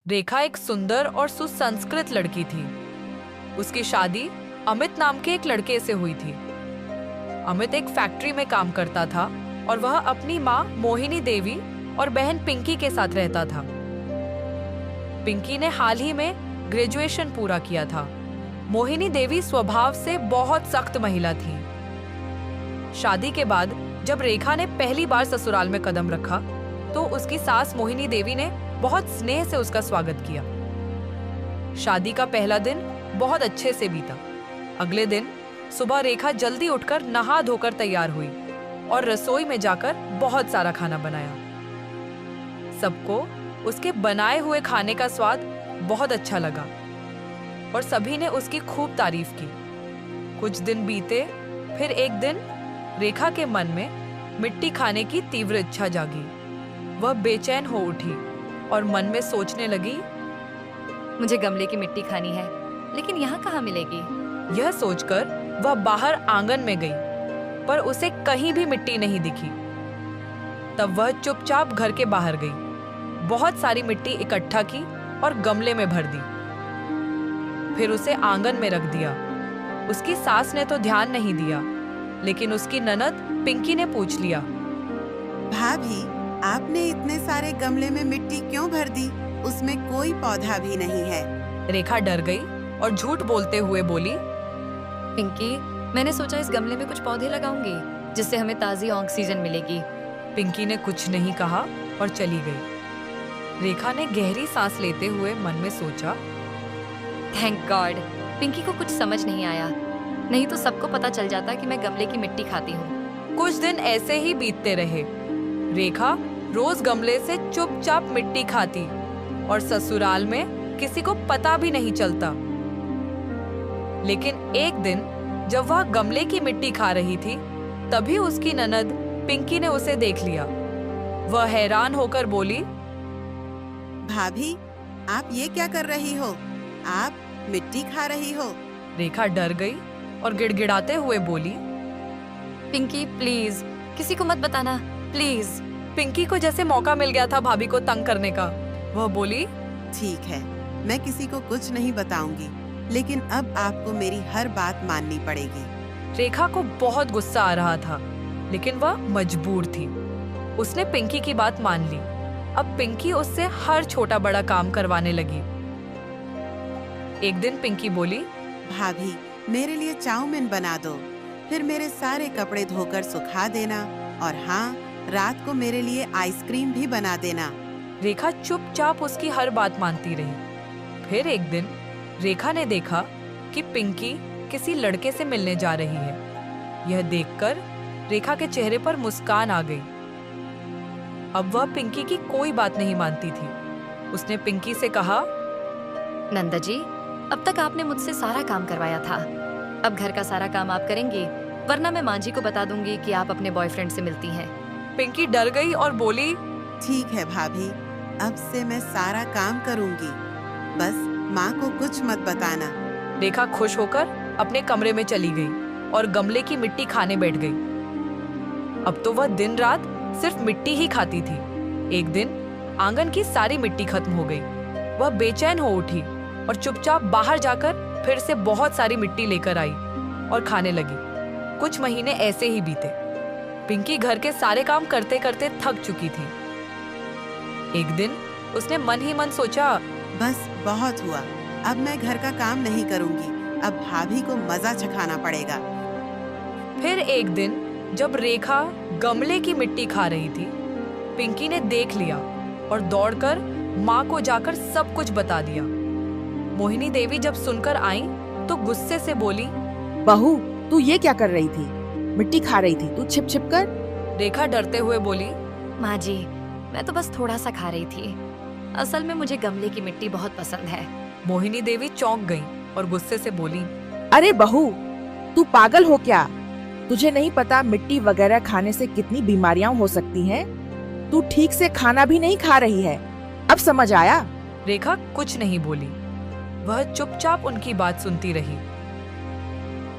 रेखा एक सुंदर और सुसंस्कृत लड़की थी। उसकी शादी अमित नाम के एक लड़के से हुई थी। अमित एक फैक्ट्री में काम करता था और वह अपनी माँ मोहिनी देवी और बहन पिंकी के साथ रहता था। पिंकी ने हाल ही में ग्रेजुएशन पूरा किया था। मोहिनी देवी स्वभाव से बहुत सख्त महिला थी। शादी के बाद जब रेखा ने पहली बार ससुराल में कदम रखा तो उसकी सास मोहिनी देवी ने बहुत स्नेह से उसका स्वागत किया। शादी का पहला दिन बहुत अच्छे से बीता। अगले दिन सुबह रेखा जल्दी उठकर नहा धोकर तैयार हुई और रसोई में जाकर बहुत सारा खाना बनाया। सबको उसके बनाए हुए खाने का स्वाद बहुत अच्छा लगा और सभी ने उसकी खूब तारीफ की। कुछ दिन बीते, फिर एक दिन रेखा के मन में मिट्टी खाने की तीव्र इच्छा जागी। वह बेचैन हो उठी और मन में सोचने लगी, मुझे गमले की मिट्टी खानी है, लेकिन यहाँ कहाँ मिलेगी? यह सोचकर वह बाहर आंगन में गई, पर उसे कहीं भी मिट्टी नहीं दिखी। तब वह चुपचाप घर के बाहर गई, बहुत सारी मिट्टी इकट्ठा की और गमले में भर दी। फिर उसे आंगन में रख दिया। उसकी सास ने तो ध्यान नहीं दिया, लेकिन उसकी ननद पिंकी ने पूछ लिया, भाभी, आपने इतने सारे गमले में मिट्टी क्यों भर दी? उसमें कोई पौधा भी नहीं है। रेखा डर गई और झूठ बोलते हुए बोली, पिंकी, मैंने सोचा इस गमले में कुछ पौधे लगाऊंगी, जिससे हमें ताजी ऑक्सीजन मिलेगी। पिंकी ने कुछ नहीं कहा और चली गई। रेखा ने गहरी सांस लेते हुए मन में सोचा, थैंक गॉड, पिंकी को कुछ समझ नहीं आया, नहीं तो सबको पता चल जाता कि मैं गमले की मिट्टी खाती हूँ। कुछ दिन ऐसे ही बीतते रहे। रेखा रोज गमले से चुपचाप मिट्टी खाती और ससुराल में किसी को पता भी नहीं चलता। लेकिन एक दिन जब वह गमले की मिट्टी खा रही थी, तभी उसकी ननद पिंकी ने उसे देख लिया। वह हैरान होकर बोली, भाभी, आप ये क्या कर रही हो? आप मिट्टी खा रही हो। रेखा डर गई और गिड़गिड़ाते हुए बोली, पिंकी प्लीज, किसी को मत बताना, प्लीज। पिंकी को जैसे मौका मिल गया था भाभी को तंग करने का। वह बोली, ठीक है, मैं किसी को कुछ नहीं बताऊंगी, लेकिन अब आपको मेरी हर बात माननी पड़ेगी। रेखा को बहुत गुस्सा आ रहा था, लेकिन वह मजबूर थी। उसने पिंकी की बात मान ली। अब पिंकी उससे हर छोटा बड़ा काम करवाने लगी। एक दिन पिंकी बोली, भाभी, मेरे लिए चाउमीन बना दो, फिर मेरे सारे कपड़े धोकर सुखा देना, और हाँ, रात को मेरे लिए आइसक्रीम भी बना देना। रेखा चुपचाप उसकी हर बात मानती रही। फिर एक दिन रेखा ने देखा कि पिंकी किसी लड़के से मिलने जा रही है। यह देखकर रेखा के चेहरे पर मुस्कान आ गई। अब वह पिंकी की कोई बात नहीं मानती थी। उसने पिंकी से कहा, नंदा जी, अब तक आपने मुझसे सारा काम करवाया था, अब घर का सारा काम आप करेंगी, वरना मैं माँ जी को बता दूंगी कि आप अपने बॉयफ्रेंड से मिलती हैं। पिंकी डर गई और बोली, ठीक है भाभी, अब से मैं सारा काम करूंगी, बस माँ को कुछ मत बताना। रेखा खुश होकर अपने कमरे में चली गई और गमले की मिट्टी खाने बैठ गई। अब तो वह दिन रात सिर्फ मिट्टी ही खाती थी। एक दिन आंगन की सारी मिट्टी खत्म हो गई। वह बेचैन हो उठी और चुपचाप बाहर जाकर फिर से बहुत सारी मिट्टी लेकर आई और खाने लगी। कुछ महीने ऐसे ही बीते। पिंकी घर के सारे काम करते करते थक चुकी थी। एक दिन उसने मन ही मन सोचा, बस बहुत हुआ, अब मैं घर का काम नहीं करूंगी, अब भाभी को मजा चखाना पड़ेगा। फिर एक दिन जब रेखा गमले की मिट्टी खा रही थी, पिंकी ने देख लिया और दौड़कर माँ को जाकर सब कुछ बता दिया। मोहिनी देवी जब सुनकर आई तो गुस्से से बोली, बहू, तू ये क्या कर रही थी? मिट्टी खा रही थी, तू छिप छिप कर। रेखा डरते हुए बोली, माँ जी, मैं तो बस थोड़ा सा खा रही थी, असल में मुझे गमले की मिट्टी बहुत पसंद है। मोहिनी देवी चौंक गई और गुस्से से बोली, अरे बहू, तू पागल हो क्या? तुझे नहीं पता मिट्टी वगैरह खाने से कितनी बीमारियां हो सकती हैं? तू ठीक से खाना भी नहीं खा रही है, अब समझ आया? रेखा कुछ नहीं बोली। वह चुपचाप उनकी बात सुनती रही।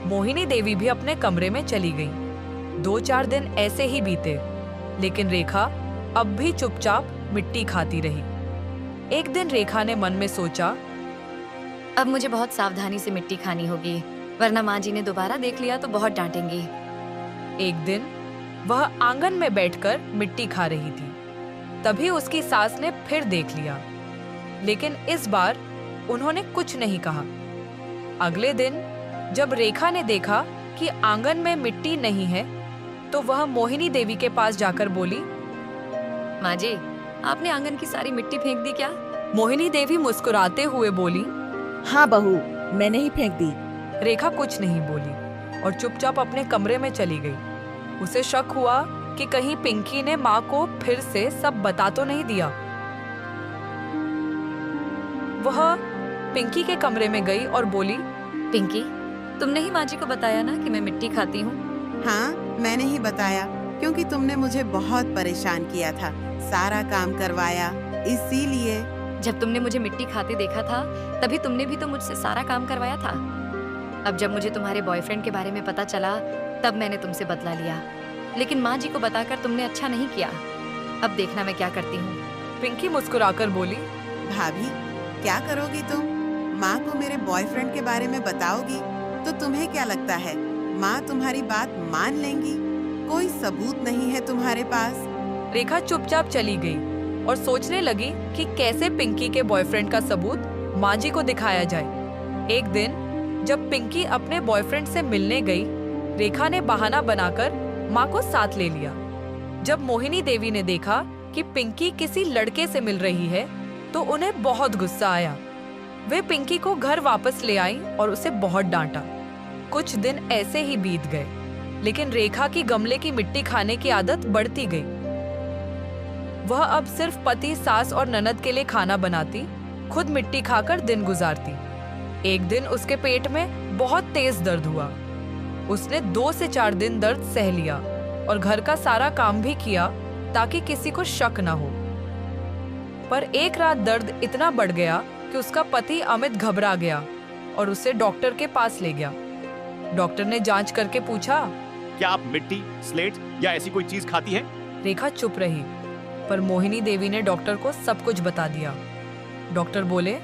मोहिनी देवी भी अपने कमरे में चली गई। 2-4 दिन ऐसे ही बीते, लेकिन रेखा अब भी चुपचाप मिट्टी खाती रही। एक दिन रेखा ने मन में सोचा, अब मुझे बहुत सावधानी से मिट्टी खानी होगी, वरना माँ जी ने दोबारा देख लिया तो बहुत डांटेंगी। एक दिन वह आंगन में बैठकर मिट्टी खा रही थी। तभी उसकी सास ने फिर देख लिया, लेकिन इस बार उन्होंने कुछ नहीं कहा। अगले दिन जब रेखा ने देखा कि आंगन में मिट्टी नहीं है, तो वह मोहिनी देवी के पास जाकर बोली, माँ जी, आपने आंगन की सारी मिट्टी फेंक दी क्या? मोहिनी देवी मुस्कुराते हुए बोली। हाँ बहू, मैंने ही फेंक दी। रेखा कुछ नहीं बोली और चुपचाप अपने कमरे में चली गई। उसे शक हुआ कि कहीं पिंकी ने माँ को फिर से सब बता तो नहीं दिया। वह पिंकी के कमरे में गई और बोली, पिंकी, तुमने ही माँ जी को बताया ना कि मैं मिट्टी खाती हूँ? हाँ, मैंने ही बताया, क्योंकि तुमने मुझे बहुत परेशान किया था, सारा काम करवाया, इसीलिए। जब तुमने मुझे मिट्टी खाते देखा था, तभी तुमने भी तो मुझसे सारा काम करवाया था। अब जब मुझे तुम्हारे बॉयफ्रेंड के बारे में पता चला, तब मैंने तुमसे बदला लिया, लेकिन माँ जी को बताकर तुमने अच्छा नहीं किया। अब देखना मैं क्या करती हूँ। पिंकी मुस्कुराकर बोली, भाभी, क्या करोगी तुम? माँ को मेरे बॉयफ्रेंड के बारे में बताओगी तो तुम्हें क्या लगता है माँ तुम्हारी बात मान लेंगी? कोई सबूत नहीं है तुम्हारे पास। रेखा चुपचाप चली गई और सोचने लगी कि कैसे पिंकी के बॉयफ्रेंड का सबूत माँ जी को दिखाया जाए। एक दिन जब पिंकी अपने बॉयफ्रेंड से मिलने गई, रेखा ने बहाना बनाकर माँ को साथ ले लिया। जब मोहिनी देवी ने देखा कि पिंकी किसी लड़के से मिल रही है, तो उन्हें बहुत गुस्सा आया। वे पिंकी को घर वापस ले आई और उसे बहुत डांटा। कुछ दिन ऐसे ही बीत गए, लेकिन रेखा की गमले की मिट्टी खाने की आदत बढ़ती गई। वह अब सिर्फ पति, सास और ननद के लिए खाना बनाती, खुद मिट्टी खाकर दिन गुजारती। एक दिन उसके पेट में बहुत तेज दर्द हुआ। उसने 2 से 4 दिन दर्द सह लिया और घर का सारा काम भी किया ताकि किसी को शक न हो। पर एक रात दर्द इतना बढ़ गया कि उसका पति अमित घबरा गया और उसे डॉक्टर के पास ले गया। डॉक्टर ने जांच करके पूछा, क्या आप मिट्टी, स्लेट या ऐसी कोई चीज खाती हैं? रेखा चुप रही, पर मोहिनी देवी ने डॉक्टर को सब कुछ बता दिया। डॉक्टर बोले,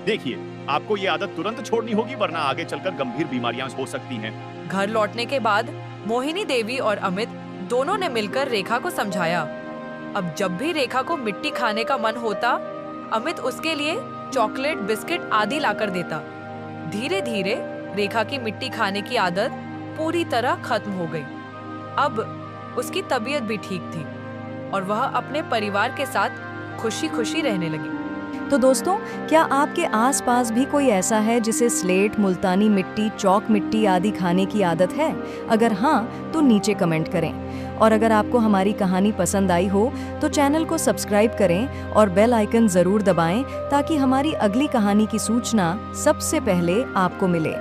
देखिए, आपको ये आदत तुरंत छोड़नी होगी, वरना आगे चलकर गंभीर बीमारियां हो सकती हैं। घर लौटने के बाद मोहिनी देवी और अमित दोनों ने मिलकर रेखा को समझाया। अब जब भी रेखा को मिट्टी खाने का मन होता, अमित उसके लिए चॉकलेट, बिस्किट आदि लाकर देता। धीरे धीरे रेखा की मिट्टी खाने की आदत पूरी तरह खत्म हो गई। अब उसकी तबीयत भी ठीक थी और वह अपने परिवार के साथ खुशी खुशी रहने लगी। तो दोस्तों, क्या आपके आसपास भी कोई ऐसा है जिसे स्लेट, मुल्तानी मिट्टी, चौक मिट्टी आदि खाने की आदत है? अगर हाँ, तो नीचे कमेंट करें। और अगर आपको हमारी कहानी पसंद आई हो तो चैनल को सब्सक्राइब करें और बेल आइकन जरूर दबाएं ताकि हमारी अगली कहानी की सूचना सबसे पहले आपको मिले।